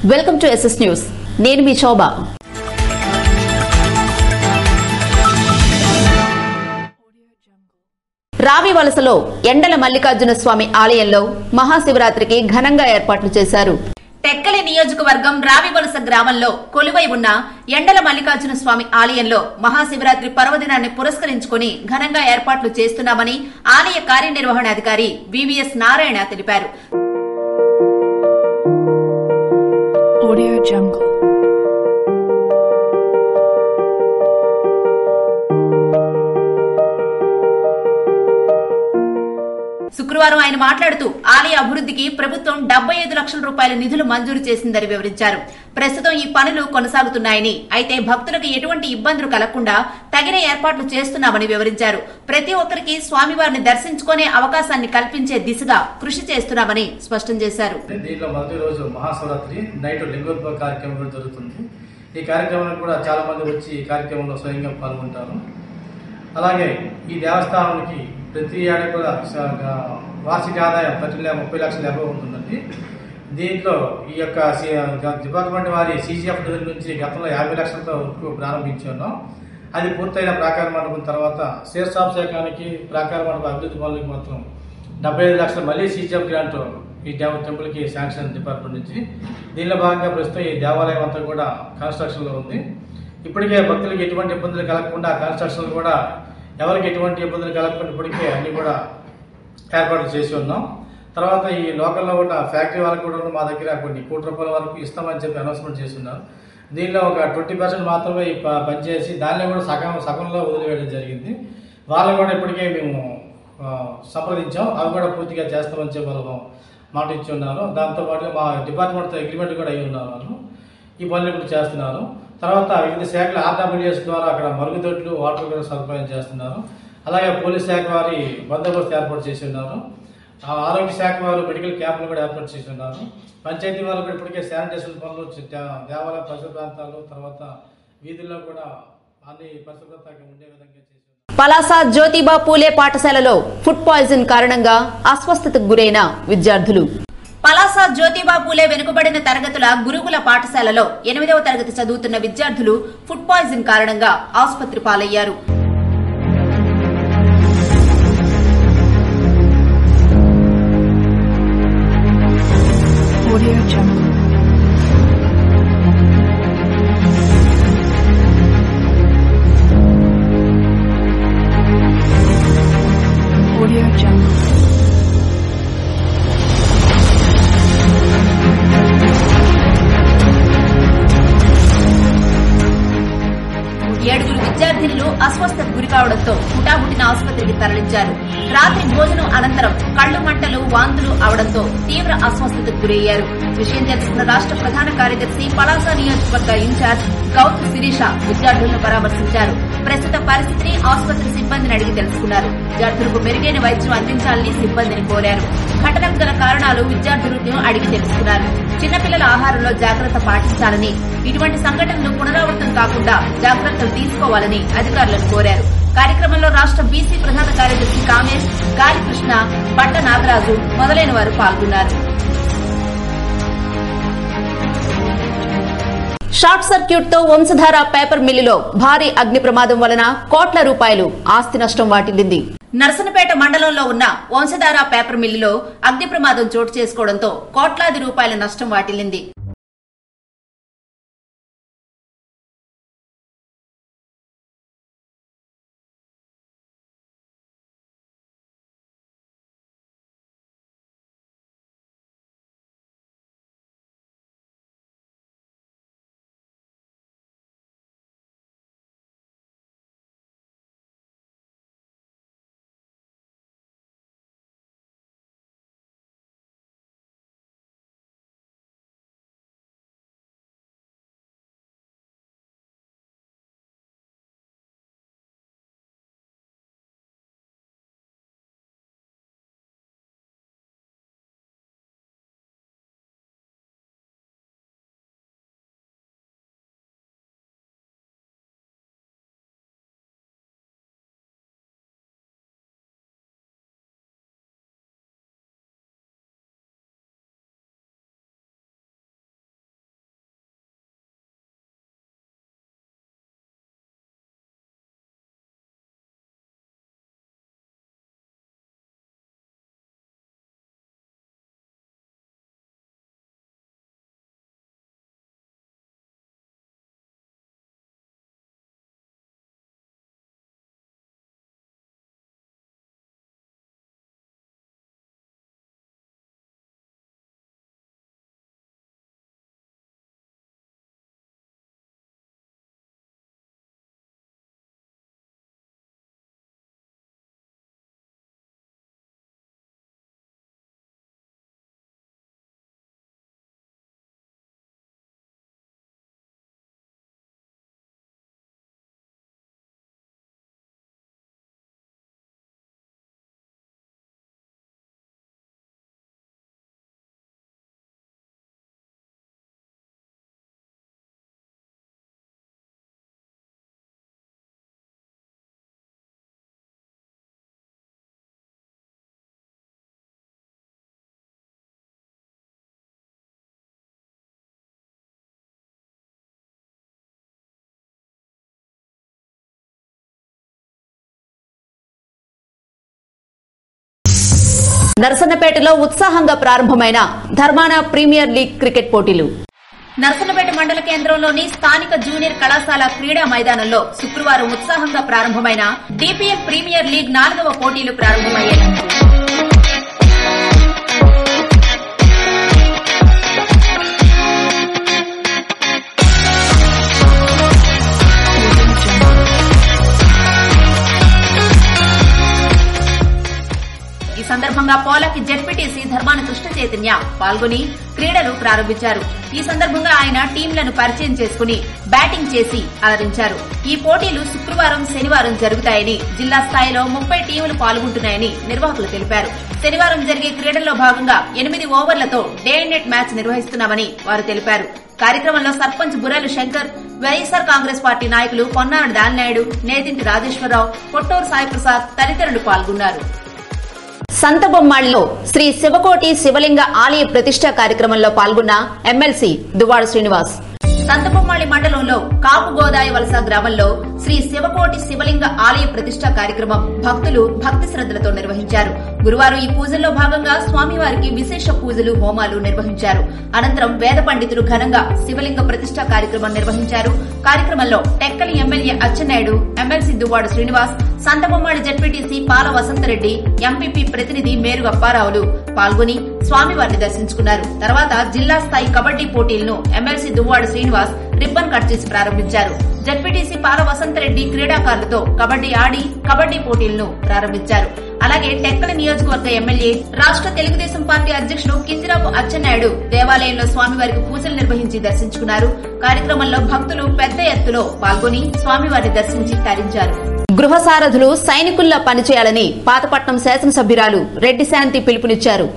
Welcome to SS news. నేను మీ శోభ. రావి వలసలో ఎండల మల్లికార్జున స్వామి ఆలయంలో మహాశివరాత్రికి ఘనంగా ఏర్పాట్లు చేశారు. టెక్కలి నియోజకవర్గం రావివలస గ్రామంలో కొలువై ఉన్న ఎండల మల్లికార్జున స్వామి ఆలయంలో మహాశివరాత్రి పర్వదినాన్ని పురస్కరించుకుని ఘనంగా ఏర్పాట్లు చేస్తున్నామని ఆలయ కార్యనిర్వహణాధికారి వివిఎస్ నారాయణ తెలిపారు. శుక్రవారం ఆయన మాట్లాడుతూ ఆలయ అభివృద్ధికి ప్రభుత్వం 75 లక్షల రూపాయల నిధులు మంజూరు చేసిందని వివరించారు. ప్రస్తుతం ఈ పనులు కొనసాగుతున్నాయని, అయితే భక్తులకు ఎటువంటి ఇబ్బందులు కలగకుండా తగిన ఏర్పాట్లు చేస్తున్నామని వివరించారు. ప్రతి ఒక్కరికి స్వామివారిని దర్శించుకునే అవకాశాన్ని కల్పించే దిశగా కృషి చేస్తున్నామని స్పష్టం చేశారు. దీంట్లో మొదటి రోజు మహాశివరాత్రి నైట్ లింగోద్భవ కార్యక్రమం కూడా జరుగుతుంది. ఈ కార్యక్రమంలో కూడా చాలా మంది వచ్చి ఈ కార్యక్రమంలో స్వయంగా పాల్గొంటారు. అలాగే ఈ దేవస్థానానికి ప్రతి ఏడాది కూడా వార్షిక ఆదాయం 30 లక్షల అబౌవ్ ఉంటుందండి. దీంట్లో ఈ యొక్క డిపార్ట్మెంట్ వారి సిజిఎఫ్ నిధుల నుంచి గతంలో 50 లక్షలతో ప్రారంభించున్నాం. అది పూర్తయిన ప్రాకార మండపం తర్వాత శీర్షాప్ శాఖానికి ప్రాకార మండపం అభివృద్ధి పనులకి మాత్రం 75 లక్షలు మళ్ళీ సిజిఎఫ్ గ్రాంట్ ఈ టెంపుల్కి శాంక్షన్ డిపార్ట్మెంట్ నుంచి. దీనిలో భాగంగా ప్రస్తుతం ఈ దేవాలయం అంతా కూడా కన్స్ట్రక్షన్లో ఉంది. ఇప్పటికే భక్తులకు ఎటువంటి ఇబ్బందులు కలగకుండా కన్స్ట్రక్షన్ కూడా ఎవరికి ఎటువంటి ఇబ్బందులు కలగకుండా ఇప్పటికే అన్ని కూడా ఏర్పాట్లు చేసి ఉన్నాం. తర్వాత ఈ లోకల్లో ఉన్న ఫ్యాక్టరీ వాళ్ళకి కూడా మా దగ్గర కొన్ని కోటి రూపాయల వరకు ఇస్తామని చెప్పి అనౌన్స్మెంట్ చేస్తున్నారు. దీనిలో ఒక 20% మాత్రమే పనిచేసి దానిలో కూడా సగంలో వదిలివేయడం జరిగింది. వాళ్ళు కూడా ఇప్పటికే మేము సంప్రదించాం. అవి కూడా పూర్తిగా చేస్తామని చెప్పి వాళ్ళు మాట ఇచ్చి ఉన్నారు. దాంతోపాటుగా మా డిపార్ట్మెంట్తో అగ్రిమెంట్ కూడా అయ్యి ఉన్నారు. వాళ్ళు ఈ పనులు ఇప్పుడు చేస్తున్నారు. తర్వాత వివిధ శాఖల ఆర్డబ్ల్యూఎస్ ద్వారా అక్కడ మరుగుదొడ్లు వాటర్ కూడా సదుపాయం చేస్తున్నారు. అలాగే పోలీస్ శాఖ వారి బందోబస్తు ఏర్పాటు చేసి ఉన్నారు. ఆరోగ్య శాఖ వారు మెడికల్ క్యాంపులు కూడా ఏర్పాటు చేసి ఉన్నారు. పంచాయతీ వాళ్ళు కూడా ఇప్పటికే శానిటేషన్ పనులు దేవాలయ పరిసర ప్రాంతాలు తర్వాత వీధుల్లో కూడా అన్ని పరిశుభ్రతగా ఉండే విధంగా చేసి ఉన్నారు. పలాస జ్యోతిబా పూలే పాఠశాలలో ఫుడ్ పాయిజన్ కారణంగా అస్వస్థతకు గురైన విద్యార్థులు. పలాస జ్యోతిబా పూలే వెనుకబడిన తరగతుల గురుకుల పాఠశాలలో 8వ తరగతి చదువుతున్న విద్యార్థులు ఫుడ్ పాయిజన్ కారణంగా ఆసుపత్రి పాలయ్యారు. ఏడుగురు విద్యార్థినులు అస్వస్థతకు గురి కావడంతో హుటాహుటిన ఆసుపత్రికి తరలించారు. రాత్రి భోజనం అనంతరం కళ్లు మంటలు, వాంతులు అవడంతో తీవ్ర అస్వస్థతకు గురయ్యారు. విషయం తెలుసుకున్న రాష్ట్ర ప్రధాన కార్యదర్శి, పలాస నియోజకవర్గ ఇన్ఛార్జ్ గౌతు శిరీష విద్యార్థులను పరామర్శించారు. ప్రస్తుత పరిస్థితిని ఆసుపత్రి సిబ్బందిని అడిగి తెలుసుకున్నారు. విద్యార్థులకు మెరుగైన వైద్యం అందించాలని సిబ్బందిని కోరారు. ఘటనకు గల కారణాలు విద్యార్థులను అడిగి తెలుసుకున్నారు. చిన్నపిల్లల ఆహారంలో జాగ్రత్త పాటించాలని, ఇటువంటి సంఘటనలు పునరావృతం కాకుండా జాగ్రత్తలు తీసుకోవాలని అధికారులను కోరారు. కార్యక్రమంలో రాష్ట్ర బీసీ ప్రధాన కార్యదర్శి కామేష్, గాలికృష్ణ, బట్ట నాగరాజు మొదలైన వారు పాల్గొన్నారు. షార్ట్ సర్క్యూట్ తో వంశధార పేపర్ మిల్లులో భారీ అగ్ని ప్రమాదం వలన కోట్ల రూపాయలు ఆస్తి నష్టం వాటిల్లింది. నర్సనపేట మండలంలో ఉన్న వంశధార పేపర్ మిల్లులో అగ్ని ప్రమాదం చోటు చేసుకోవడంతో కోట్లాది రూపాయల నష్టం వాటిల్లింది. నరసన్నపేటలో ఉత్సాహంగా ప్రారంభమైన ధర్మాన ప్రీమియర్ లీగ్ క్రికెట్ పోటీలు. నరసన్నపేట మండల కేంద్రంలోని స్థానిక జూనియర్ కళాశాల క్రీడా మైదానంలో శుక్రవారం ఉత్సాహంగా ప్రారంభమైన డిపిఎల్ ప్రీమియర్ లీగ్ 4వ పోటీలు ప్రారంభమయ్యాయి. ఈ సందర్భంగా పోలాకి జెడ్పీటీసీ ధర్మాన కృష్ణ చైతన్య పాల్గొని క్రీడలు ప్రారంభించారు. ఈ సందర్భంగా ఆయన టీంలను పరిచయం చేసుకుని బ్యాటింగ్ చేసి అలరించారు. ఈ పోటీలు శుక్రవారం, శనివారం జరుగుతాయని, జిల్లా స్థాయిలో 30 టీములు పాల్గొంటున్నాయని నిర్వాహకులు తెలిపారు. శనివారం జరిగే క్రీడల్లో భాగంగా 8 ఓవర్లతో డే అండ్ నైట్ మ్యాచ్ నిర్వహిస్తున్నామని వారు తెలిపారు. కార్యక్రమంలో సర్పంచ్ బుర్రెలు శంకర్, వైఎస్సార్ కాంగ్రెస్ పార్టీ నాయకులు పొన్నాడు దాలినాయుడు, నేతింటి రాజేశ్వరరావు, కొట్టూరు సాయిప్రసాద్ తదితరులు పాల్గొన్నారు. సంతబొమ్మాళ్లో శ్రీ శివకోటి శివలింగ ఆలయ ప్రతిష్ఠా కార్యక్రమంలో పాల్గొన్న ఎమ్మెల్సీ దువ్వాడ శ్రీనివాస్. సంతబొమ్మాళి మండలంలో కాపు గోదాయ వలస గ్రామంలో శ్రీ శివకోటి శివలింగ ఆలయ ప్రతిష్ఠా కార్యక్రమం భక్తులు భక్తి శ్రద్దలతో నిర్వహించారు. గురువారం ఈ పూజల్లో భాగంగా స్వామివారికి విశేష పూజలు, హోమాలు నిర్వహించారు. అనంతరం వేద పండితులు ఘనంగా శివలింగ ప్రతిష్ఠా కార్యక్రమం నిర్వహించారు. కార్యక్రమంలో Tekkali MLA Atchannaidu, MLC Duvvada Srinivas, Santhabommali ZPTC పాల వసంతరెడ్డి, ఎంపీపీ ప్రతినిధి మేరు అప్పారావులు పాల్గొని స్వామివారిని దర్శించుకున్నారు. తర్వాత జిల్లా స్థాయి కబడ్డీ పోటీలను MLC Duvvada Srinivas ribbon cut చేసి ప్రారంభించారు. జెడ్పీటీసీ పాల వసంతరెడ్డి క్రీడాకారులతో కబడ్డీ ఆడి కబడ్డీ పోటీలను ప్రారంభించారు. అలాగే టెక్కలి నియోజకవర్గ ఎమ్మెల్యే, రాష్ట్ర తెలుగుదేశం పార్టీ అధ్యక్షుడు కింజరాపు అచ్చెన్నాయుడు దేవాలయంలో స్వామివారికి పూజలు నిర్వహించి దర్శించుకున్నారు. కార్యక్రమంలో భక్తులు పెద్ద ఎత్తులో పాల్గొని స్వామివారిని దర్శించి తరించారు. గృహ సారథులు సైనికుల్లా పనిచేయాలని పాతపట్నం శాసనసభ్యురాలు రెడ్డి శాంతి పిలుపునిచ్చారు.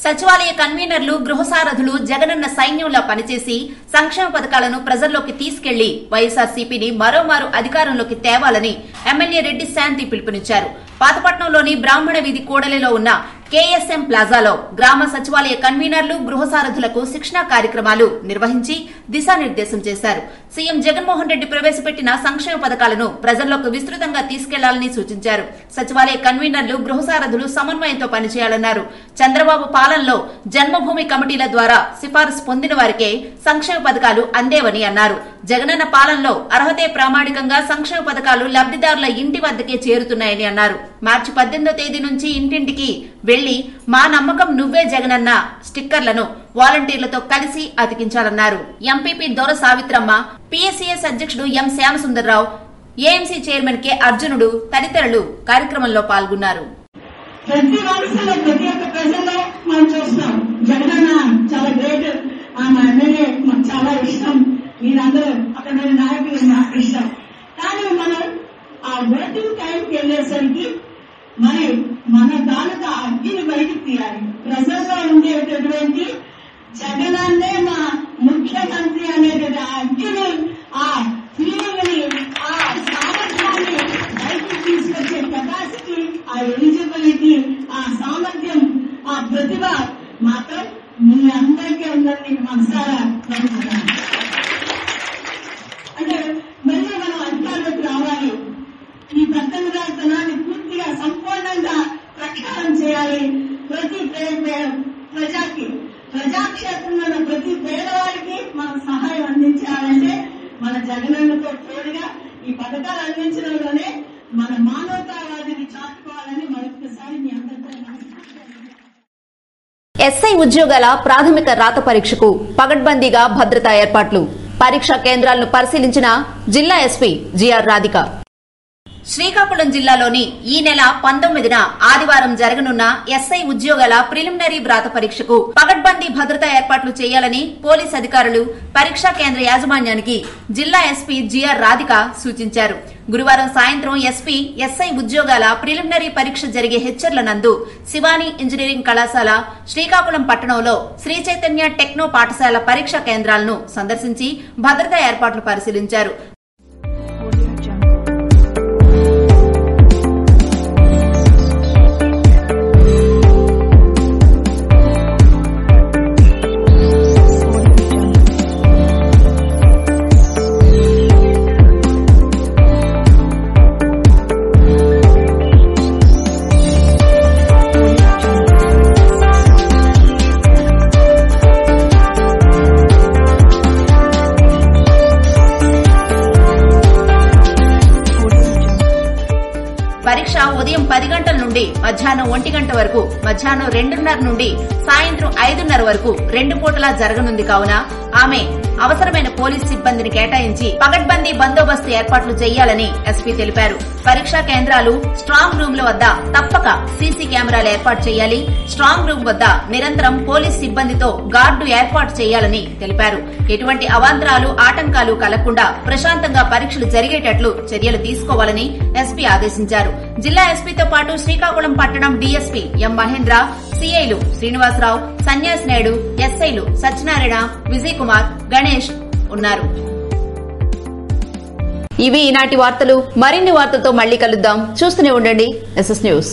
సచివాలయ కన్వీనర్లు, గృహ సారథులు జగనన్న సైన్యంలా పనిచేసి సంక్షేమ పథకాలను ప్రజల్లోకి తీసుకెళ్లి వైఎస్ఆర్సీపీని మరోమారు అధికారంలోకి తేవాలని ఎమ్మెల్యే రెడ్డి శాంతి పిలుపునిచ్చారు. పాతపట్నంలోని బ్రాహ్మణ వీధి కూడలిలో ఉన్న కేఎస్ఎం ప్లాజాలో గ్రామ సచివాలయ కన్వీనర్లు, గృహ సారథులకు శిక్షణా కార్యక్రమాలు నిర్వహించి దిశానిర్దేశం చేశారు. సీఎం జగన్మోహన్ రెడ్డి ప్రవేశపెట్టిన సంక్షేమ పథకాలను ప్రజల్లోకి విస్తృతంగా తీసుకెళ్లాలని సూచించారు. సచివాలయ కన్వీనర్లు, గృహ సారథులు సమన్వయంతో పనిచేయాలన్నారు. చంద్రబాబు పాలనలో జన్మభూమి కమిటీల ద్వారా సిఫారసు పొందిన వారికే సంక్షేమ పథకాలు అందేవని అన్నారు. జగనన్న పాలనలో అర్హతే ప్రామాణికంగా సంక్షేమ పథకాలు లబ్దిదారుల ఇంటి వద్దకే చేరుతున్నాయని అన్నారు. మార్చి 18వ తేదీ నుంచి ఇంటింటికి వెళ్లి మా నమ్మకం నువ్వే జగనన్న స్టిక్కర్లను వాలంటీర్లతో కలిసి అతికించాలన్నారు. ఎంపీపీ దొర సావిత్రమ్మ, పీఎస్సీఎస్ అధ్యక్షుడు ఎం శ్యామసుందర్రావు, ఏఎంసీ చైర్మన్ కె అర్జునుడు తదితరులు కార్యక్రమంలో పాల్గొన్నారు. ప్రతి వరుసలో ప్రతి ఒక్క ప్రజల్లో మనం చూస్తున్నాం జగనన్న చాలా గ్రేట్. ఆమె ఎమ్మెల్యే మాకు చాలా ఇష్టం. మీరందరూ అక్కడ నాయకులు నాకు ఇష్టం. కానీ మనం ఆ ఓటింగ్ టైంకి వెళ్ళేసరికి మరి మన తాలూకా అగ్గిని బయటకు తీయాలి. ప్రజల్లో ఉండేటటువంటి జగనన్నే మా ముఖ్యమంత్రి అనేటువంటి ఆ అగ్గిని, ఆ ఫీలింగ్ ని, ఆ సామర్థ్యాన్ని బయటకు తీసుకొచ్చే కెపాసిటీ, ఆ ఎలిజిబిలిటీ, ఆ సామర్థ్యం, ఆ ప్రతిభ మాత్రం మీ అందరికీ ఉందని మనసారా నమ్ముతున్నాను. అంటే మళ్ళీ మనం అధికారులకు రావాలి. ఈ పెద్దతనాన్ని పూర్తిగా సంపూర్ణంగా ప్రక్షాళన చేయాలి. ప్రతి ప్రజాక్షేత్రంలో ప్రతి పేదవాడికి మనం సహాయం అందించాలంటే మన జగనన్నతో తోడుగా ఈ పథకాలు అందించడంలోనే మన మానవతావాదిని చాటుకోవాలని మరొకసారి మీ అందరితో ఎస్ఐ ఉద్యోగాల ప్రాథమిక రాత పరీక్షకు పగడ్బందీగా భద్రతా ఏర్పాట్లు. పరీక్షా కేంద్రాలను పరిశీలించిన జిల్లా ఎస్పీ జిఆర్ రాధిక. శ్రీకాకుళం జిల్లాలోని ఈ నెల 19న ఆదివారం జరగనున్న ఎస్ఐ ఉద్యోగాల ప్రిలిమినరీ వ్రాత పరీక్షకు పగడ్బందీ భద్రతా ఏర్పాట్లు చేయాలని పోలీస్ అధికారులు, పరీక్షా కేంద్ర యాజమాన్యానికి జిల్లా ఎస్పీ జిఆర్ రాధిక సూచించారు. గురువారం సాయంత్రం ఎస్పీ ఎస్ఐ ఉద్యోగాల ప్రిలిమినరీ పరీక్ష జరిగే హెచ్చర్ల నందు శివాని ఇంజనీరింగ్ కళాశాల, శ్రీకాకుళం పట్టణంలో శ్రీ చైతన్య టెక్నో పాఠశాల పరీక్షా కేంద్రాలను సందర్శించి భద్రతా ఏర్పాట్లు పరిశీలించారు. మధ్యాహ్నం 1 గంట వరకు, మధ్యాహ్నం 2:30 నుండి సాయంత్రం 5:30 వరకు 2 పూటలా జరగనుంది కావున ఆమె అవసరమైన పోలీస్ సిబ్బందిని కేటాయించి పగడ్బందీ బందోబస్తు ఏర్పాట్లు చేయాలని ఎస్పీ తెలిపారు. పరీక్షా కేంద్రాలు, స్ట్రాంగ్ రూమ్ల వద్ద తప్పక సీసీ కెమెరాలు ఏర్పాటు చేయాలి. స్ట్రాంగ్ రూమ్ వద్ద నిరంతరం పోలీస్ సిబ్బందితో గార్డు ఏర్పాటు చేయాలని తెలిపారు. ఎటువంటి అవాంతరాలు, ఆటంకాలు కలగకుండా ప్రశాంతంగా పరీక్షలు జరిగేటట్లు చర్యలు తీసుకోవాలని ఎస్పీ ఆదేశించారు. జిల్లా ఎస్పీతో పాటు శ్రీకాకుళం పట్టణం డీఎస్పీ ఎం మహేంద్ర, సీఐలు శ్రీనివాసరావు, సన్యాసి నాయుడు, ఎస్ఐలు సత్యనారాయణ, విజయ్ కుమార్, గణేష్ ఉన్నారు. ఇవి ఈనాటి వార్తలు. మరిన్ని వార్తలతో మళ్లీ కలుద్దాం. చూస్తూనే ఉండండి ఎస్ఎస్ న్యూస్.